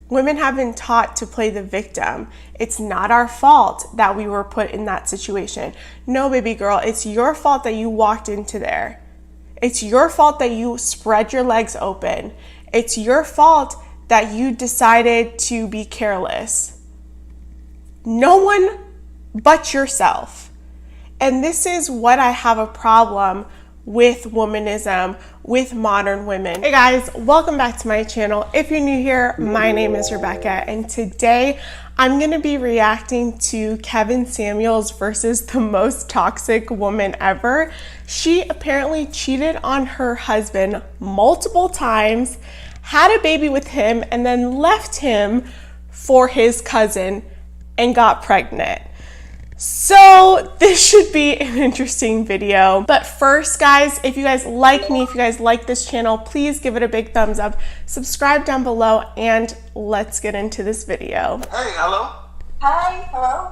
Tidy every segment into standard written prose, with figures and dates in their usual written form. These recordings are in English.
Women have been taught to play the victim. It's not our fault that we were put in that situation. No, baby girl, it's your fault that you walked into there. It's your fault that you spread your legs open. It's your fault that you decided to be careless. No one but yourself. And this is what I have a problem with womanism, with modern women. Hey guys, welcome back to my channel. If you're new here, my name is Rebecca, and today I'm gonna be reacting to Kevin Samuels versus the most toxic woman ever. She apparently cheated on her husband multiple times, had a baby with him, and then left him for his cousin and got pregnant. So this should be an interesting video. But first, guys, if you guys like me, if you guys like this channel, please give it a big thumbs up, subscribe down below, and let's get into this video. Hey, hello. Hi, hello.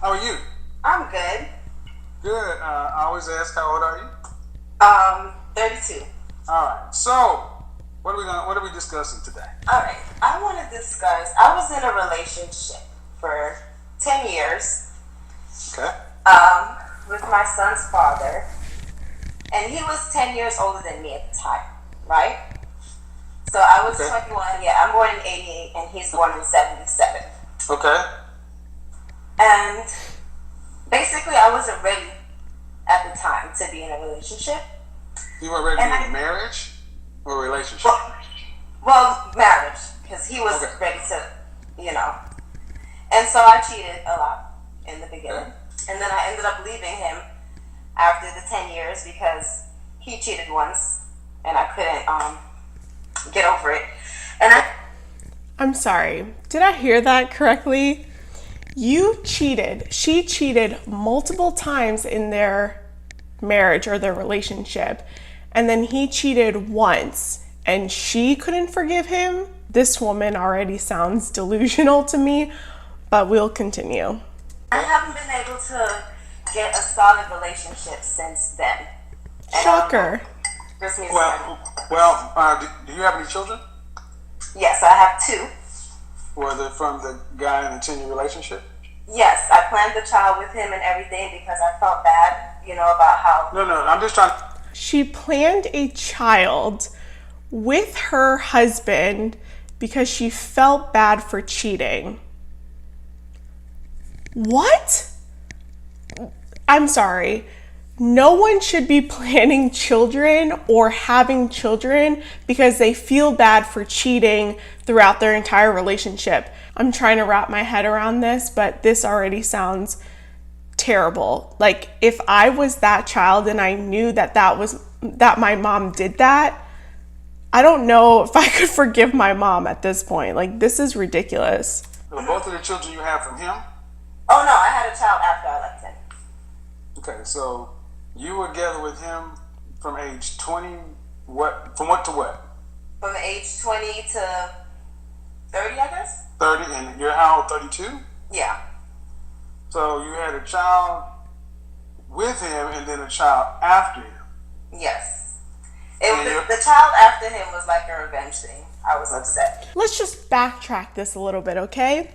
How are you? I'm good. Good. I always ask, how old are you? 32. All right. So, what are we discussing today? All right. I want to discuss. I was in a relationship for 10 years. Okay. With my son's father, and he was 10 years older than me at the time, right? So I was 21. Yeah, I'm born in 88, and he's born in 77. Okay. And basically, I wasn't ready at the time to be in a relationship. You weren't ready to be in a marriage or a relationship? Well, marriage, because he was ready to, And so I cheated a lot in the beginning. And then I ended up leaving him after the 10 years because he cheated once and I couldn't get over it. And I'm sorry, did I hear that correctly? You cheated. She cheated multiple times in their marriage or their relationship, and then he cheated once and she couldn't forgive him? This woman already sounds delusional to me, but we'll continue. I haven't been able to get a solid relationship since then. Shocker. Well, do you have any children? Yes, I have 2. Were they from the guy in the 10-year relationship? Yes, I planned the child with him and everything because I felt bad, about how... No, I'm just trying... She planned a child with her husband because she felt bad for cheating. What? I'm sorry. No one should be planning children or having children because they feel bad for cheating throughout their entire relationship. I'm trying to wrap my head around this, but this already sounds terrible. Like, if I was that child and I knew that my mom did that, I don't know if I could forgive my mom at this point. Like, this is ridiculous. So both of the children you have from him? Oh no, I had a child after I left him. Okay, so you were together with him from age 20, from what to what? From age 20 to 30, I guess. 30, and you're how old, 32? Yeah. So you had a child with him and then a child after him? Yes. The child after him was like a revenge thing. I was upset. Let's just backtrack this a little bit, okay?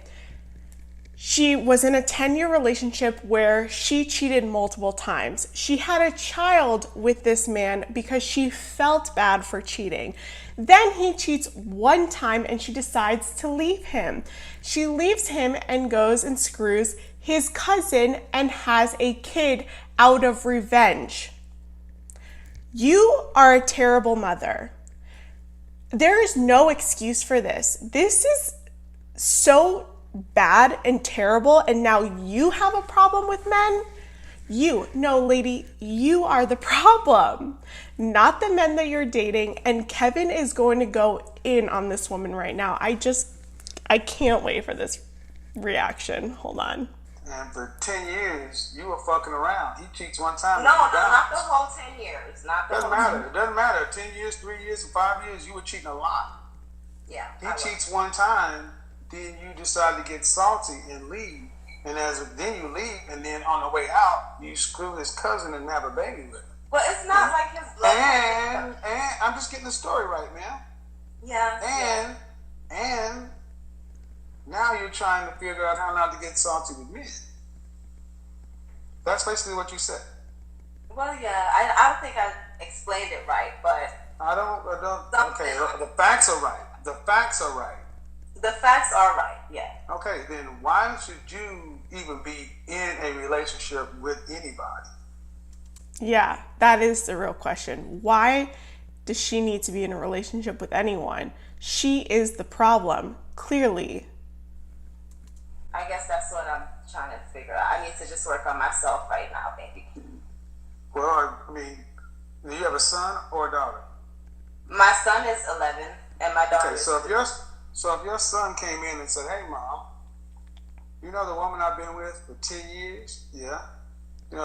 She was in a 10-year relationship where she cheated multiple times. She had a child with this man because she felt bad for cheating. Then he cheats one time and she decides to leave him. She leaves him and goes and screws his cousin and has a kid out of revenge. You are a terrible mother. There is no excuse for this. This is so bad and terrible, and now you have a problem with men? No, lady, you are the problem, not the men that you're dating. And Kevin is going to go in on this woman right now. I can't wait for this reaction. Hold on. And for 10 years, you were fucking around. He cheats one time. No, not the whole 10 years. Doesn't matter. It doesn't matter. 10 years, 3 years, and 5 years, you were cheating a lot. Yeah. He cheats one time, then you decide to get salty and leave. And then you leave, and then on the way out, you screw his cousin and have a baby with him. Well, it's not like his blood. And I'm just getting the story right, man. Yeah. And you're trying to figure out how not to get salty with men. That's basically what you said. Well, yeah, I don't think I explained it right, but I don't. Okay, the facts are right. The facts are right. the facts are right. Yeah. Okay, then why should you even be in a relationship with anybody? Yeah, that is the real question. Why does she need to be in a relationship with anyone? She is the problem, clearly. I guess that's what I'm trying to figure out. I need to just work on myself right now, maybe. Well, I mean, do you have a son or a daughter? My son is 11, and my daughter Okay, is so if your son came in and said, "Hey, mom, you know the woman I've been with for 10 years? Yeah. You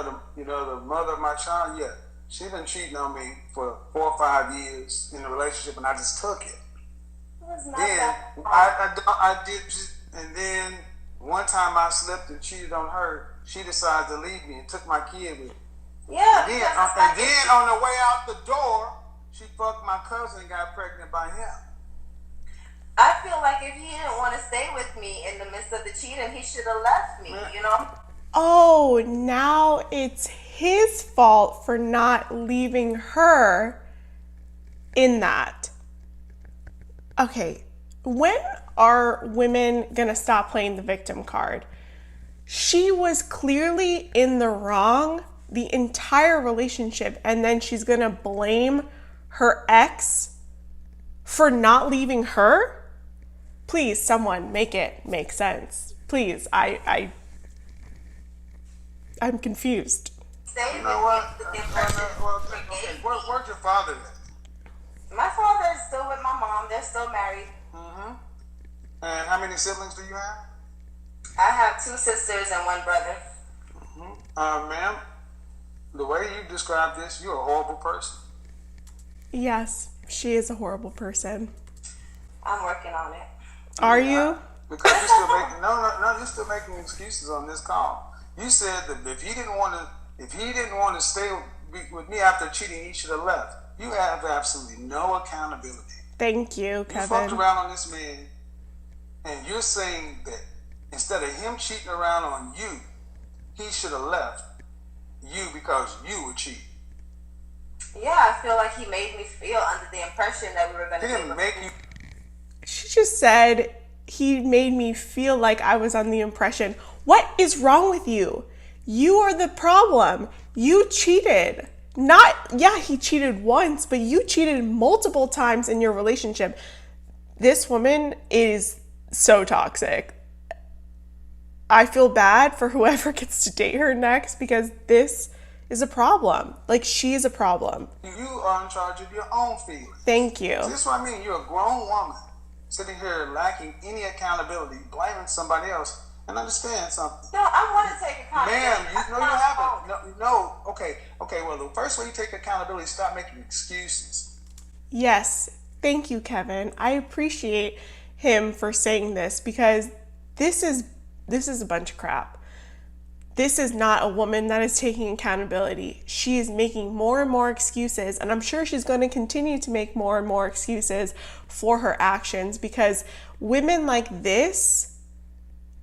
know the mother of my child? Yeah. She been cheating on me for 4 or 5 years in a relationship, and I just took it. It's not Then that I did, and then one time I slipped and cheated on her. She decided to leave me and took my kid with her. Yeah. And because then on the way out the door, she fucked my cousin and got pregnant by him. I feel like if he didn't want to stay with me in the midst of the cheating, he should have left me, you know? Oh, now it's his fault for not leaving her in that. Okay, when are women gonna stop playing the victim card? She was clearly in the wrong the entire relationship, and then she's gonna blame her ex for not leaving her? Please, someone make it make sense. Please, I'm confused. Stay You know what? with the impression. Okay, where's your father at? My father is still with my mom. They're still married. And how many siblings do you have? I have 2 sisters and 1 brother. Ma'am, the way you describe this, you're a horrible person. Yes, she is a horrible person. I'm working on it. Are you? Because you're still making you're still making excuses on this call. You said that if he didn't want to stay with me after cheating, he should have left. You have absolutely no accountability. Thank you, You fucked Kevin. around on this man, and you're saying that instead of him cheating around on you, he should have left you because you were cheating. Yeah, I feel like he made me feel under the impression that we were going He to didn't make you. She just said he made me feel like I was on the impression. What is wrong with you? You are the problem. You cheated. He cheated once, but you cheated multiple times in your relationship. This woman is so toxic. I feel bad for whoever gets to date her next because this is a problem. Like, she is a problem. You are in charge of your own feelings. Thank you. This is what I mean. You're a grown woman sitting here lacking any accountability, blaming somebody else. And understand something. No, I want to take accountability. Ma'am, you haven't. No. Okay. Well, the first way you take accountability is stop making excuses. Yes, thank you, Kevin. I appreciate him for saying this because this is a bunch of crap. This is not a woman that is taking accountability. She is making more and more excuses, and I'm sure she's going to continue to make more and more excuses for her actions because women like this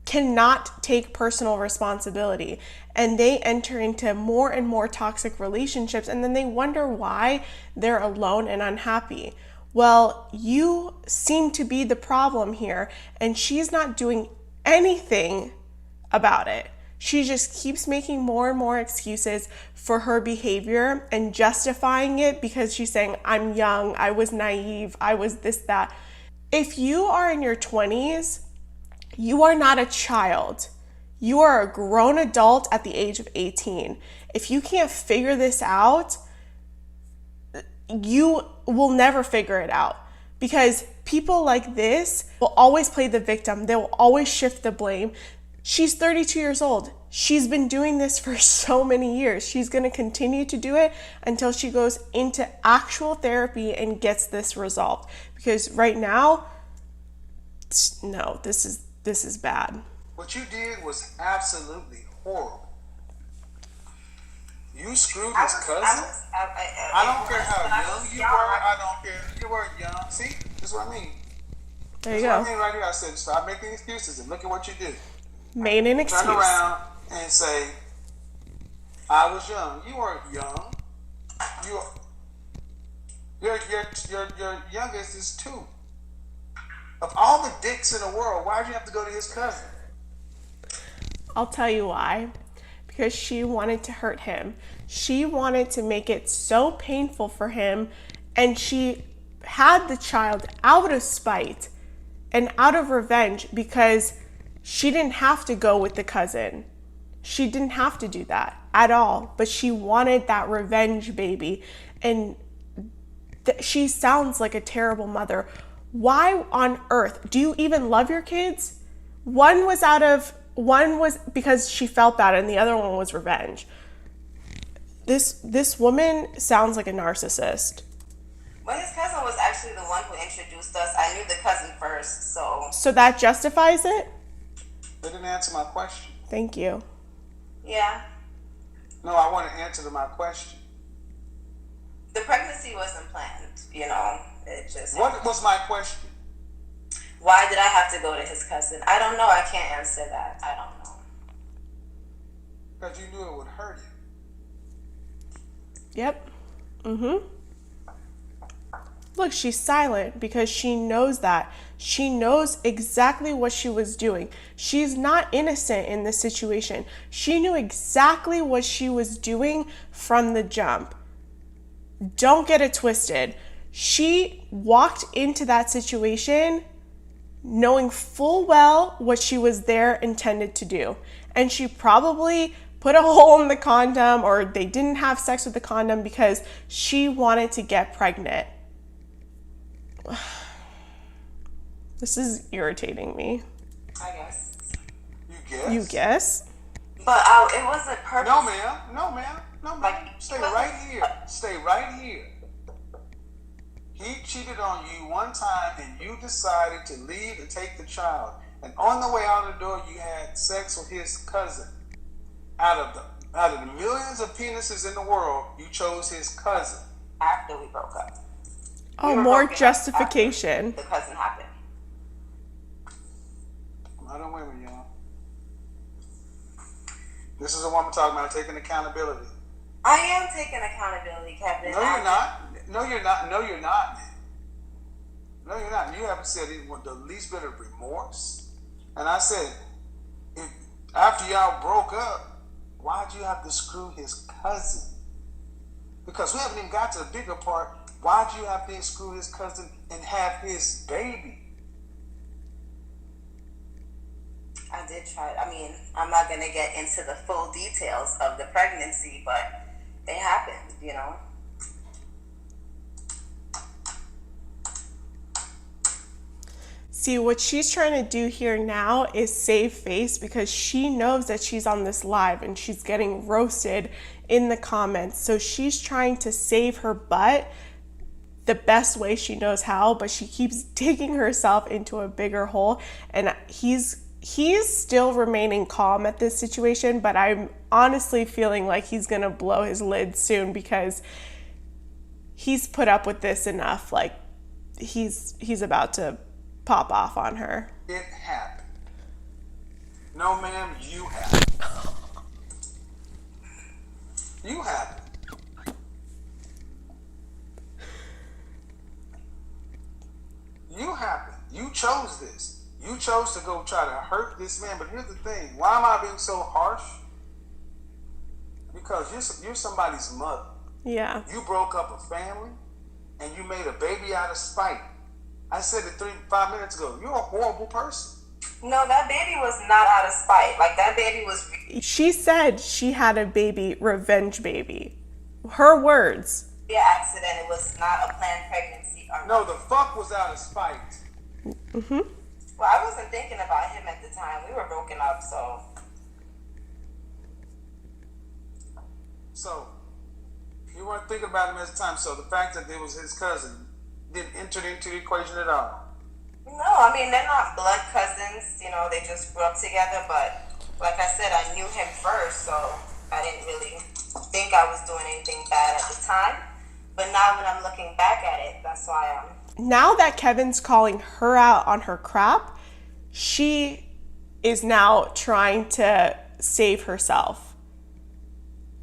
cannot take personal responsibility, and they enter into more and more toxic relationships, and then they wonder why they're alone and unhappy. Well, you seem to be the problem here, and she's not doing anything about it. She just keeps making more and more excuses for her behavior and justifying it because she's saying, I'm young, I was naive, I was this, that. If you are in your 20s, you are not a child. You are a grown adult at the age of 18. If you can't figure this out, you will never figure it out because people like this will always play the victim. They will always shift the blame. She's 32 years old. She's been doing this for so many years. She's going to continue to do it until she goes into actual therapy and gets this resolved. Because right now, no, this is bad. What you did was absolutely horrible. You screwed his cousin. I don't care how young you were. I don't care. You weren't young. See, this is what I mean. There you That's what I go. mean right here. I said, stop making excuses and look at what you did. Made an excuse. Turn around and say, I was young. You weren't young. You, your youngest is 2. Of all the dicks in the world, why'd you have to go to his cousin? I'll tell you why. Because she wanted to hurt him. She wanted to make it so painful for him, and she had the child out of spite and out of revenge because she didn't have to go with the cousin. She didn't have to do that at all, but she wanted that revenge baby. And she sounds like a terrible mother. Why on earth do you even love your kids? One was because she felt bad and the other one was revenge. This woman sounds like a narcissist. Well, his cousin was actually the one who introduced us. I knew the cousin first, so. So that justifies it? They didn't answer my question. Thank you. Yeah. No, I want to answer to my question. The pregnancy wasn't planned, you know. It just. What was my question? Why did I have to go to his cousin? I don't know. I can't answer that. I don't know. Because you knew it would hurt him. Yep. Look, she's silent because she knows that. She knows exactly what she was doing. She's not innocent in this situation. She knew exactly what she was doing from the jump. Don't get it twisted. She walked into that situation knowing full well what she was there intended to do. And she probably put a hole in the condom, or they didn't have sex with the condom because she wanted to get pregnant. This is irritating me. I guess. You guess? You guess? But it wasn't purpose. No, ma'am. No, ma'am. No, ma'am. Like, Stay right here. Stay right here. He cheated on you one time and you decided to leave and take the child. And on the way out the door, you had sex with his cousin. Out of the millions of penises in the world, you chose his cousin. After we broke up. Oh, We were more broken up justification. after the cousin happened. I don't women, y'all. This is a woman talking about taking accountability. I am taking accountability, Kevin. No, you're not. No, you're not. No, you're not, man. No, you're not. You haven't said even the least bit of remorse. And I said, after y'all broke up, why'd you have to screw his cousin? Because we haven't even got to the bigger part. Why'd you have to screw his cousin and have his baby? I did try. I mean, I'm not going to get into the full details of the pregnancy, but they happened, you know. See, what she's trying to do here now is save face because she knows that she's on this live and she's getting roasted in the comments. So she's trying to save her butt the best way she knows how, but she keeps digging herself into a bigger hole. And he's still remaining calm at this situation, but I'm honestly feeling like he's gonna blow his lid soon because he's put up with this enough. Like he's about to pop off on her. It happened. No, ma'am, you happened. You happened. You happened. You chose this. You chose to go try to hurt this man. But here's the thing. Why am I being so harsh? Because you're somebody's mother. Yeah. You broke up a family and you made a baby out of spite. I said it 5 minutes ago. You're a horrible person. No, that baby was not out of spite. Like, that baby was... She said she had a baby, revenge baby. Her words. An accident. It was not a planned pregnancy. No, the fuck was out of spite. Mm-hmm. Well, I wasn't thinking about him at the time. We were broken up, so... So, you weren't thinking about him at the time. So the fact that it was his cousin didn't enter into the equation at all. No, I mean, they're not blood cousins. You know, they just grew up together. But like I said, I knew him first, so I didn't really think I was doing anything bad at the time. But now when I'm looking back at it, that's why I'm Now that Kevin's calling her out on her crap, she is now trying to save herself.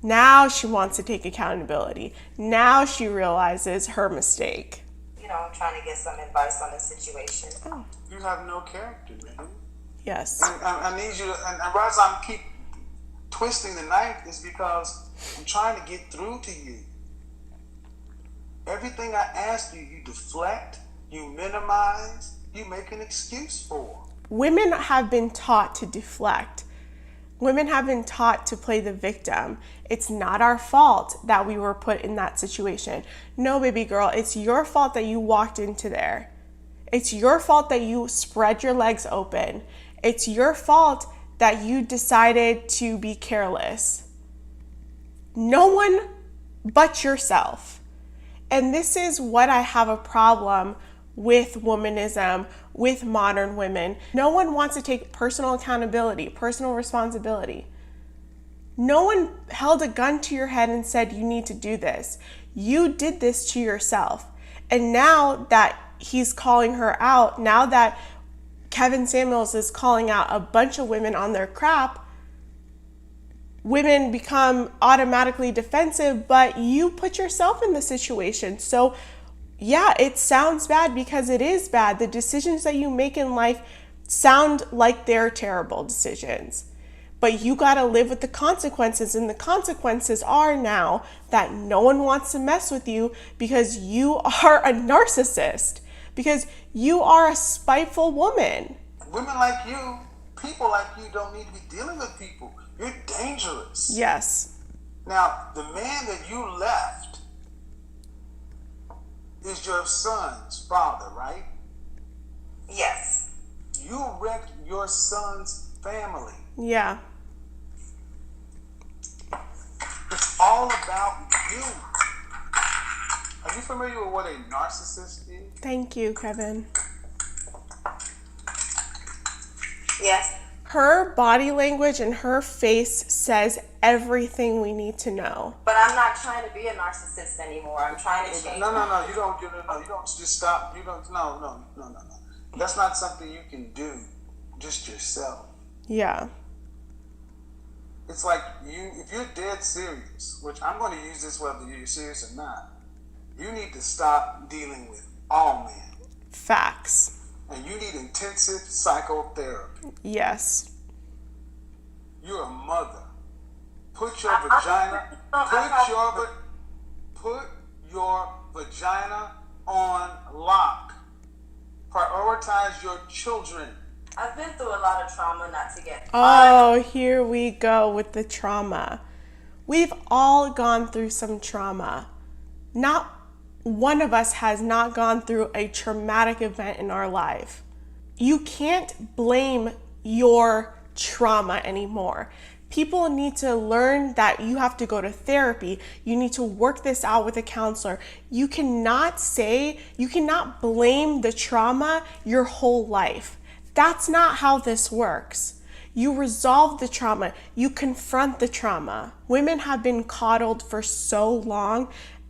Now she wants to take accountability. Now she realizes her mistake. You know, I'm trying to get some advice on the situation. Oh, You have no character, man. yes. And I need you to, and the reason I keep twisting the knife is because I'm trying to get through to you. Everything I ask you, you deflect, you minimize, you make an excuse for. Women have been taught to deflect. Women have been taught to play the victim. It's not our fault that we were put in that situation. No, baby girl, it's your fault that you walked into there. It's your fault that you spread your legs open. It's your fault that you decided to be careless. No one but yourself. And this is what I have a problem with womanism, with modern women. No one wants to take personal accountability, personal responsibility. No one held a gun to your head and said, you need to do this. You did this to yourself. And now that he's calling her out, now that Kevin Samuels is calling out a bunch of women on their crap, women become automatically defensive, but you put yourself in the situation. So yeah, it sounds bad because it is bad. The decisions that you make in life sound like they're terrible decisions. But you gotta live with the consequences, and the consequences are now that no one wants to mess with you because you are a narcissist, because you are a spiteful woman. Women like you, people like you don't need to be dealing with people. You're dangerous. Yes. Now, the man that you left is your son's father, right? Yes. You wrecked your son's family. Yeah. It's all about you. Are you familiar with what a narcissist is? Thank you, Kevin. Yes. Her body language and her face says everything we need to know. But I'm not trying to be a narcissist anymore. I'm trying to change. No. You don't just stop. You don't. No. That's not something you can do just yourself. Yeah. It's like if you're dead serious, which I'm going to use this whether you're serious or not, you need to stop dealing with all men. Facts. And you need intensive psychotherapy. Yes. You're a mother. Put your vagina on lock. Prioritize your children. I've been through a lot of trauma not to get. Oh, here we go with the trauma. We've all gone through some trauma. Not one of us has not gone through a traumatic event in our life. You can't blame your trauma anymore. People need to learn that you have to go to therapy. You need to work this out with a counselor. You cannot blame the trauma your whole life. That's not how this works. You resolve the trauma. You confront the trauma. Women have been coddled for so long,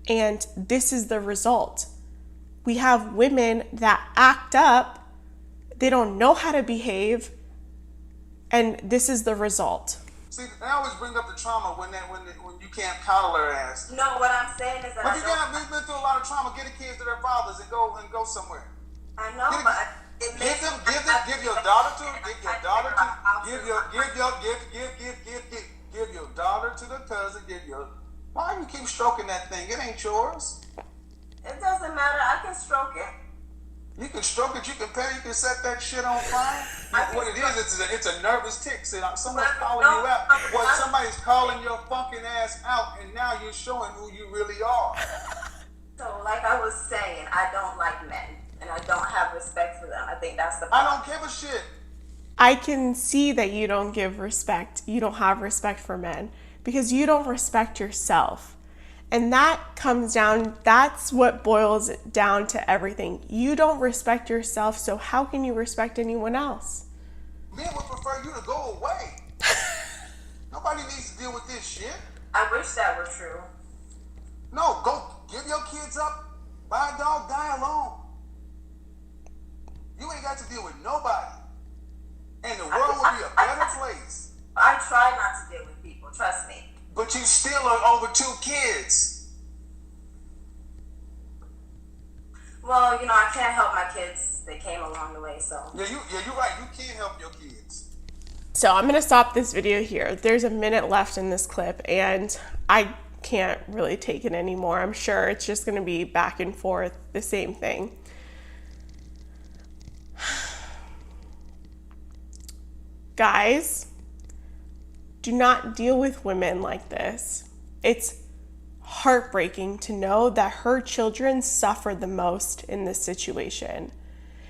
and this is the result. We have women that act up. They don't know how to behave, and this is the result. See, they always bring up the trauma when you can't coddle their ass. No, what I'm saying is that But you can't. We've been through a lot of trauma. Get the kids to their fathers and go somewhere. I know, but it makes Give your daughter to the cousin. Why you keep stroking that thing? It ain't yours. It doesn't matter. I can stroke it. You can stroke it. You can pet it. You can set that shit on fire. What it is, it's a nervous tick. See, someone's calling you out. Well, somebody's calling your fucking ass out, and now you're showing who you really are. So, like I was saying, I don't like men, and I don't have respect for them. I think that's the I problem. don't give a shit. I can see that you don't give respect. You don't have respect for men because you don't respect yourself. And that's what boils down to everything. You don't respect yourself, so how can you respect anyone else? Men would prefer you to go away. Nobody needs to deal with this shit. I wish that were true. No, go give your kids up, buy a dog, die alone. You ain't got to deal with nobody. And the world will be a better place. I try not to deal with people, trust me. But you still are over 2 kids. Well, you know, I can't help my kids. They came along the way, so. Yeah, you're right. You can't help your kids. So I'm going to stop this video here. There's a minute left in this clip, and I can't really take it anymore. I'm sure it's just going to be back and forth, the same thing. Guys, do not deal with women like this. It's heartbreaking to know that her children suffer the most in this situation.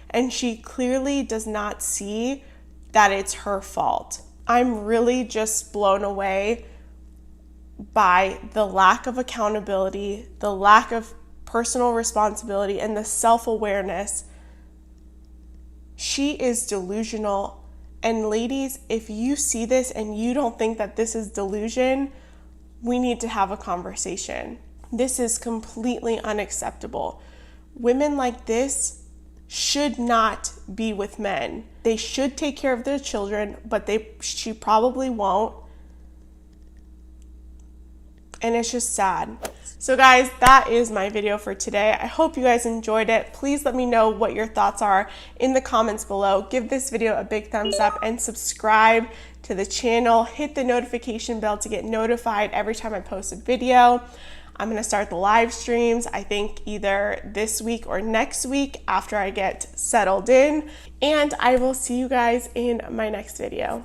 And she clearly does not see that it's her fault. I'm really just blown away by the lack of accountability, the lack of personal responsibility, and the self-awareness. She is delusional. And ladies, if you see this and you don't think that this is delusion, we need to have a conversation. This is completely unacceptable. Women like this should not be with men. They should take care of their children, but she probably won't. And it's just sad. So guys, that is my video for today. I hope you guys enjoyed it. Please let me know what your thoughts are in the comments below. Give this video a big thumbs up and subscribe to the channel. Hit the notification bell to get notified every time I post a video. I'm gonna start the live streams, I think either this week or next week after I get settled in. And I will see you guys in my next video.